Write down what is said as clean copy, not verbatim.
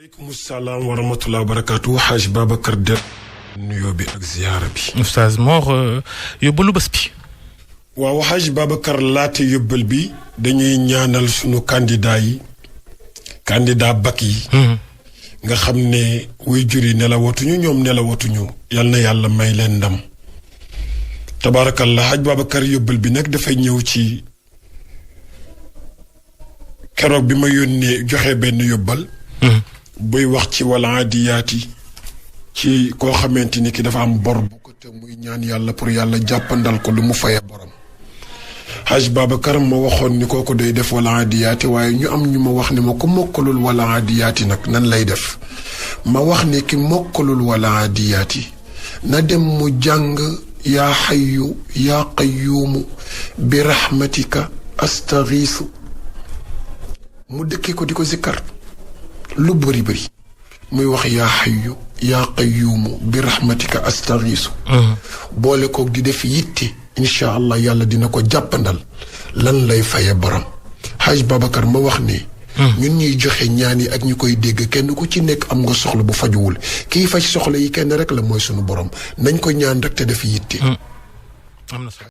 aleykum salaam wa rahmatulah wa barakaatu Hadj Babacar Del nuyoo bi ak ziyaara bi. Oustaz Mor yóbbalu bés bi. waaw Hadj Babacar laata yóbbal bi dañuy ñaanal sunu candidat yi candidat bac yi. nga xam ne way jur yi nelawatuñu ñoom nelawatuñu yal na yàlla may leen ndam. tabaarakallah Hadj Babacar yóbbal bi nag dafay ñëw ci keroog bi ma yónnee joxe benn yóbbal. buy wax ci wala adiyaati ci koo xamante ni ki dafa am bor bu ko te muy ñaan yàlla pour yàlla jàppandal ko lu mu faye borom. Hadj Babacar ma waxoon ni kooku day def wala adiyaati waaye ñu am ñu ma wax ni ma ku mokkalul wala adiyaati nag nan lay def ma wax ni ki mokkalul wala adiyaati na dem mu jàng yaa xayyu yaa qayyuumu bi rahmatika astagiisu mu dëkkee ko di ko zikkar lu bëri bëri muy wax yaa xayyu yaa qayyuumu bi rahmatika astagiisu boole koog di def yitte incha allah yàlla dina ko jàppandal lan lay faye borom. Hadj Babacar ma wax ne ñun ñuy joxe ñaan yi ak ñu koy dégg kenn ku ci nekk am nga soxla bu fajuwul kii faj soxla yi kenn rek la mooy sunu borom nañ ko ñaan rek te def yitte.